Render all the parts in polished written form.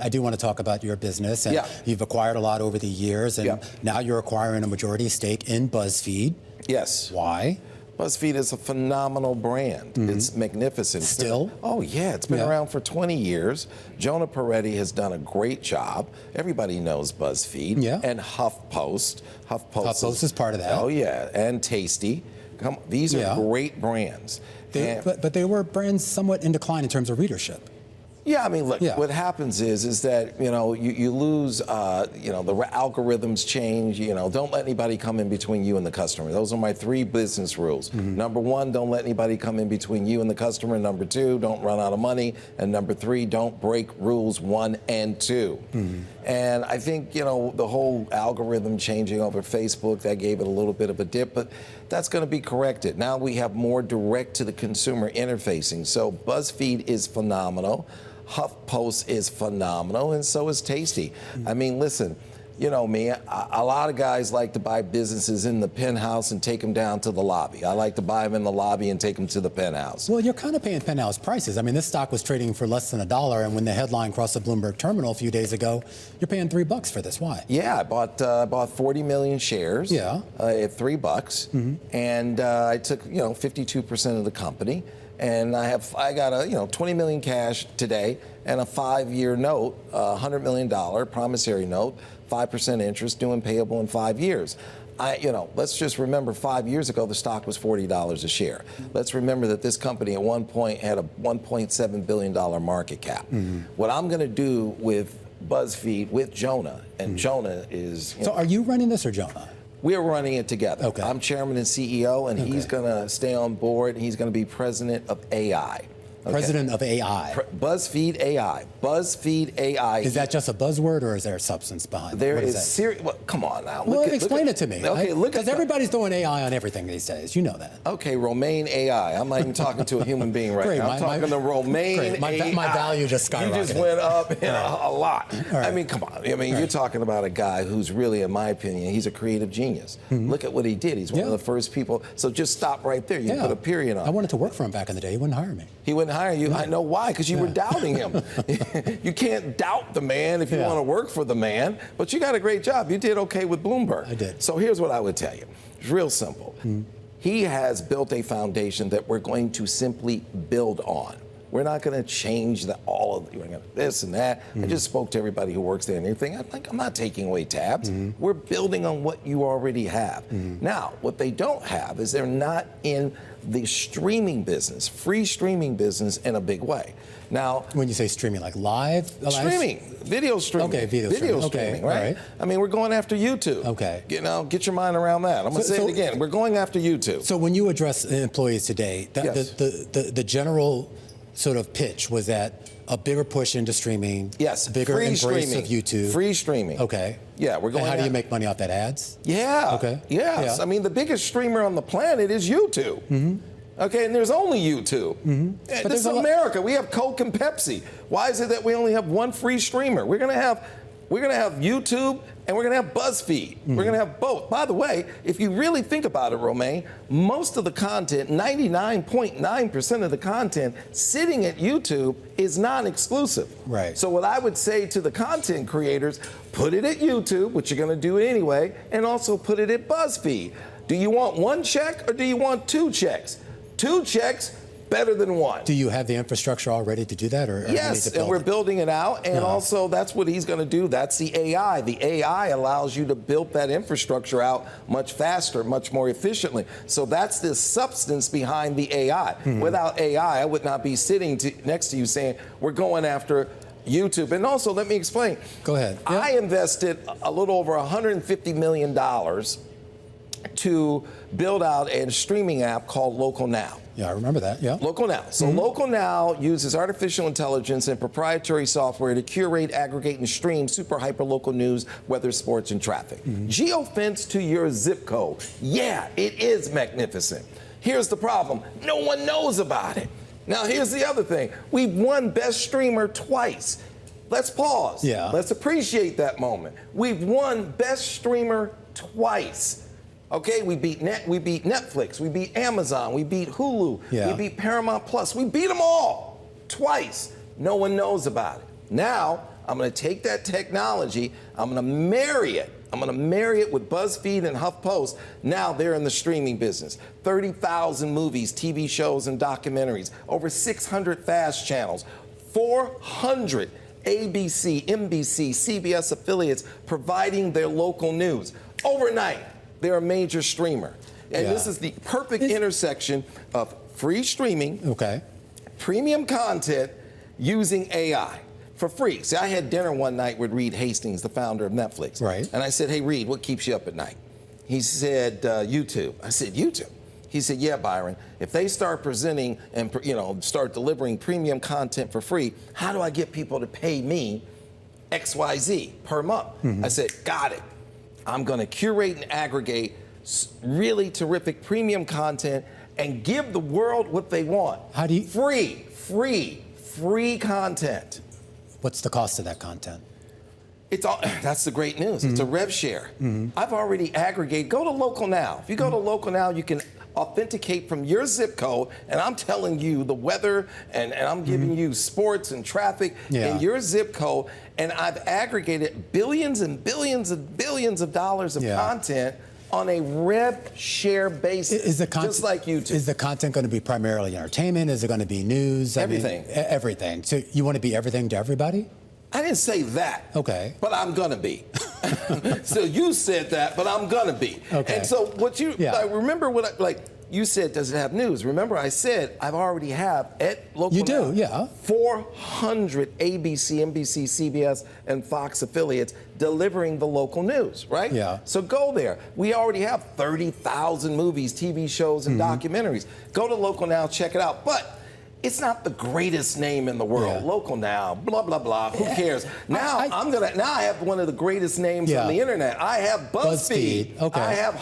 I do want to talk about your business, and you've acquired a lot over the years, and now you're acquiring a majority stake in Buzzfeed. Yes. Why? Buzzfeed is a phenomenal brand. It's magnificent. Still? Oh, yeah. It's been around for 20 years. Jonah Peretti has done a great job. Everybody knows Buzzfeed. Yeah. And HuffPost. HuffPost is part of that. Oh, yeah. And Tasty. These are great brands. But they were brands somewhat in decline in terms of readership. Yeah, I mean, look, what happens is that, you lose, the algorithms change, don't let anybody come in between you and the customer. Those are my 3 business rules. Number 1, don't let anybody come in between you and the customer. Number 2, don't run out of money. And number 3, don't break rules 1 and 2. And I think, the whole algorithm changing over Facebook, that gave it a little bit of a dip, but that's going to be corrected. Now we have more direct to the consumer interfacing. So Buzzfeed is phenomenal. HuffPost is phenomenal, and so is Tasty. I mean, listen, you know me, a lot of guys like to buy businesses in the penthouse and take them down to the lobby. I like to buy them in the lobby and take them to the penthouse. Well, you're kind of paying penthouse prices. I mean, this stock was trading for less than $1, and when the headline crossed the Bloomberg terminal a few days ago, you're paying $3 for this. Why? Yeah, I bought 40 million shares at $3, and I took 52% of the company. And I got a 20 million cash today and a 5-year note, $100 million promissory note, 5% interest, due and payable in 5 years. Let's just remember 5 years ago the stock was $40 a share. Let's remember that this company at one point had a $1.7 billion market cap. What I'm going to do with Buzzfeed with Jonah, and Jonah is. So are you running this or Jonah? We're running it together. Okay. I'm chairman and CEO, and he's going to stay on board. He's going to be president of AI. Okay. President of AI. Buzzfeed AI. Buzzfeed AI. Is that just a buzzword, or is there substance behind it? There is serious. Well, come on now. Well, explain it to me. Okay, look. Because everybody's throwing AI on everything these days. You know that. Okay, Romaine AI. I'm not even talking to a human being right now. I'm talking to Romaine AI. My value just skyrocketed. You just went up a lot. Right. I mean, come on. I mean, you're talking about a guy who's really, in my opinion, he's a creative genius. Look at what he did. He's one of the first people. So just stop right there. You put a period on. I wanted to work for him back in the day. He wouldn't hire me. He wouldn't hire you. I know why, because you were doubting him. You can't doubt the man if you want to work for the man, but you got a great job. You did okay with Bloomberg. I did. So here's what I would tell you. It's real simple. He has built a foundation that we're going to simply build on. We're not going to change all of this and that. I just spoke to everybody who works there and everything. I'm not taking away tabs. We're building on what you already have. Now, what they don't have is they're not in the streaming business, free streaming business in a big way. Now, when you say streaming, like live? Streaming, video streaming. Okay, video streaming, right? I mean, we're going after YouTube. Okay. Get your mind around that. I'm going to say it again. We're going after YouTube. So when you address employees today, the general sort of pitch was that a bigger push into streaming, bigger embrace of YouTube. Free streaming. Okay. Yeah, we're going. And how do you make money off that? Ads? Yeah. Okay. Yes. I mean, the biggest streamer on the planet is YouTube. Okay, and there's only YouTube. But this is America. We have Coke and Pepsi. Why is it that we only have one free streamer? We're going to have YouTube and we're going to have Buzzfeed. We're going to have both. By the way, if you really think about it, Romaine, most of the content, 99.9% of the content sitting at YouTube is non-exclusive. Right. So what I would say to the content creators, put it at YouTube, which you're going to do anyway, and also put it at Buzzfeed. Do you want one check or do you want 2 checks? 2 checks, better than 1. Do you have the infrastructure all ready to do that? Or yes, and we're building it out, and also that's what he's going to do. That's the AI. The AI allows you to build that infrastructure out much faster, much more efficiently. So that's the substance behind the AI. Without AI, I would not be sitting next to you saying, we're going after YouTube. And also, let me explain. Go ahead. I invested a little over $150 million to build out a streaming app called Local Now. Yeah, I remember that, Local Now. So Local Now uses artificial intelligence and proprietary software to curate, aggregate, and stream super hyper-local news, weather, sports, and traffic. Geofence to your zip code. Yeah, it is magnificent. Here's the problem. No one knows about it. Now, here's the other thing. We've won Best Streamer twice. Let's pause. Let's appreciate that moment. We've won Best Streamer twice. Okay, we beat Netflix, we beat Amazon, we beat Hulu, we beat Paramount Plus. We beat them all twice. No one knows about it. Now, I'm going to take that technology, I'm going to marry it. I'm going to marry it with Buzzfeed and HuffPost. Now they're in the streaming business. 30,000 movies, TV shows, and documentaries. Over 600 fast channels. 400 ABC, NBC, CBS affiliates providing their local news. Overnight, they're a major streamer. And this is the perfect intersection of free streaming, premium content, using AI. For free. See, I had dinner one night with Reed Hastings, the founder of Netflix. Right. And I said, hey, Reed, what keeps you up at night? He said, YouTube. I said, YouTube? He said, yeah, Byron, if they start presenting and, start delivering premium content for free, how do I get people to pay me XYZ per month? I said, got it. I'm going to curate and aggregate really terrific premium content and give the world what they want. How do you... Free content. What's the cost of that content? It's all, that's the great news. It's a rev share. I've already aggregated. Go to Local Now. If you go to Local Now, you can authenticate from your zip code, and I'm telling you the weather, and I'm giving you sports and traffic in your zip code, and I've aggregated billions and billions and billions of dollars of content on a rev share basis, just like YouTube. Is the content going to be primarily entertainment? Is it going to be news? Everything. Everything. So you want to be everything to everybody? I didn't say that. Okay. But I'm going to be. So you said that, but I'm going to be. Okay. And so what you, remember what, you said, does it have news? Remember I said I've already have at Local You do, Now, 400 ABC, NBC, CBS, and Fox affiliates delivering the local news, right? Yeah. So go there. We already have 30,000 movies, TV shows, and documentaries. Go to Local Now, check it out. But it's not the greatest name in the world. Local Now, blah, blah, blah. Who cares? Now I have one of the greatest names on the internet. I have Buzzfeed. Okay. I have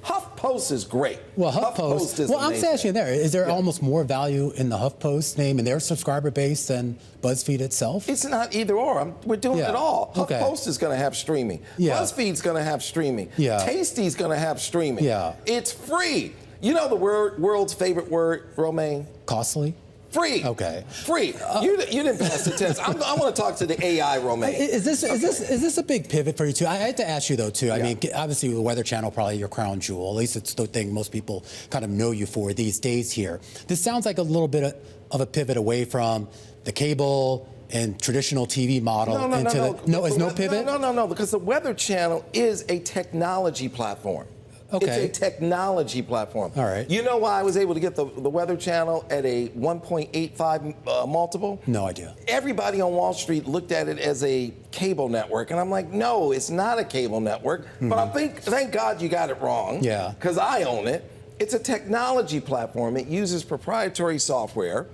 HuffPost is great. Well, HuffPost is I'm asking there, is there almost more value in the HuffPost name and their subscriber base than BuzzFeed itself? It's not either or. We're doing it all. HuffPost is going to have streaming. BuzzFeed's going to have streaming. Tasty's going to have streaming. It's free. You know the world's favorite word, Romaine? Costly? Free. Okay. Free. You didn't pass the test. I want to talk to the AI, Romaine. Is this a big pivot for you too? I had to ask you though too. I mean, obviously the Weather Channel probably your crown jewel. At least it's the thing most people kind of know you for these days here. This sounds like a little bit of a pivot away from the cable and traditional TV model no pivot? No, because the Weather Channel is a technology platform. Okay. It's a technology platform. All right. You know why I was able to get the Weather Channel at a 1.85 multiple? No idea. Everybody on Wall Street looked at it as a cable network, and I'm like, no, it's not a cable network. But thank God you got it wrong. Yeah. Because I own it. It's a technology platform. It uses proprietary software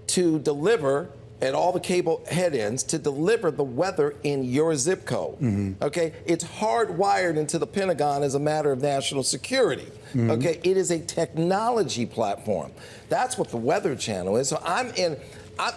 to deliver at all the cable head ends to deliver the weather in your zip code. Okay, it's hardwired into the Pentagon as a matter of national security. Okay, it is a technology platform. That's what the Weather Channel is. So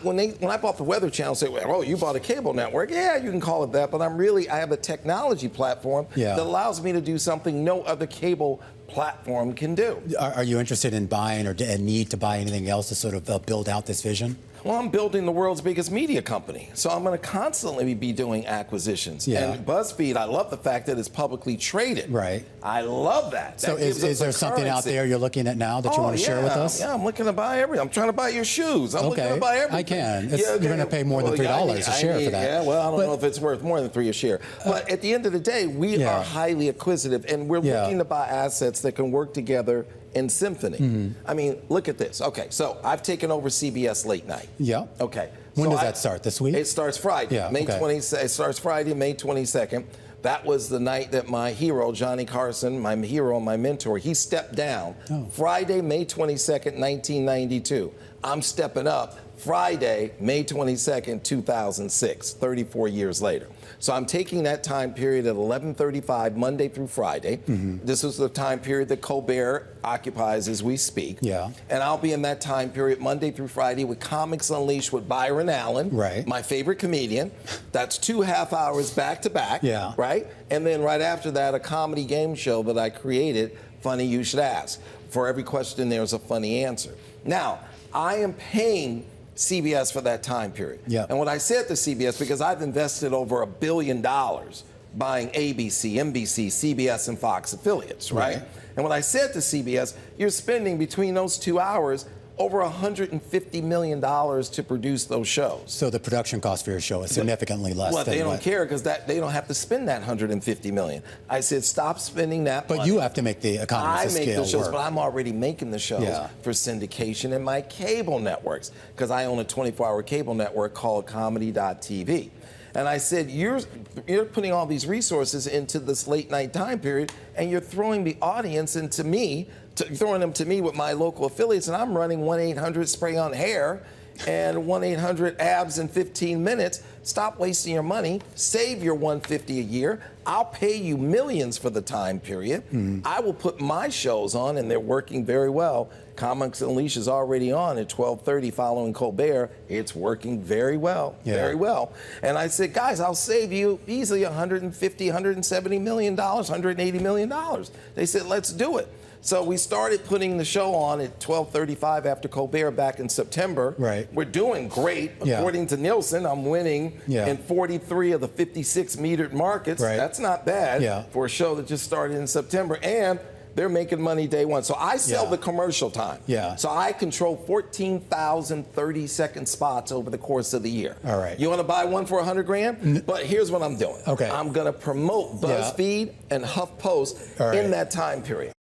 when I bought the Weather Channel, say, oh, you bought a cable network. Yeah, you can call it that, but I have a technology platform that allows me to do something no other cable platform can do. Are you interested in buying or need to buy anything else to sort of build out this vision? Well, I'm building the world's biggest media company, so I'm going to constantly be doing acquisitions. And BuzzFeed, I love the fact that it's publicly traded. Right. I love that. So is there something out there you're looking at now that you want to share with us? Yeah, I'm looking to buy everything. I'm trying to buy your shoes. I'm looking to buy everything. I can. You're going to pay more than $3 a share for that. Yeah, well, I don't know if it's worth more than $3 a share. But at the end of the day, we are highly acquisitive, and we're looking to buy assets that can work together in symphony. I mean, look at this. Okay, so I've taken over CBS late night. Yeah. Okay. When does that start? This week? It starts Friday. Yeah. It starts Friday, May 22nd. That was the night that my hero, Johnny Carson, my hero, my mentor, he stepped down. Friday, May 22nd, 1992. I'm stepping up Friday, May 22nd, 2006, 34 years later. So I'm taking that time period at 11:35 Monday through Friday. This is the time period that Colbert occupies as we speak. Yeah. And I'll be in that time period Monday through Friday with Comics Unleashed with Byron Allen, my favorite comedian. That's 2 half hours back to back, right? And then right after that, a comedy game show that I created, Funny You Should Ask. For every question, there's a funny answer. Now, I am paying CBS for that time period. Yeah. And what I said to CBS, because I've invested over $1 billion buying ABC, NBC, CBS, and Fox affiliates, right? And what I said to CBS, you're spending between those 2 hours over $150 million to produce those shows. So the production cost for your show is significantly less. Well, than they don't care because they don't have to spend that $150 million. I said, stop spending that money. But you have to make the economies of scale I make the shows, work. but I'm already making the shows for syndication in my cable networks because I own a 24-hour cable network called Comedy.tv. And I said, you're putting all these resources into this late night time period, and you're throwing the audience into me, throwing them to me with my local affiliates, and I'm running 1-800-SPRAY-ON-HAIR and 1-800-ABS in 15 minutes. Stop wasting your money. Save your $150 a year. I'll pay you millions for the time period. I will put my shows on, and they're working very well. Comics Unleashed is already on at 12:30 following Colbert. It's working very well, very well. And I said, guys, I'll save you easily $150, $170 million, $180 million. They said, let's do it. So we started putting the show on at 12:35 after Colbert back in September. Right. We're doing great. According to Nielsen, I'm winning in 43 of the 56 metered markets. That's not bad for a show that just started in September. And they're making money day one. So I sell the commercial time. So I control 14,000 30-second spots over the course of the year. All right. You want to buy one for $100 grand? But here's what I'm doing. Okay. I'm going to promote Buzzfeed and HuffPost in that time period.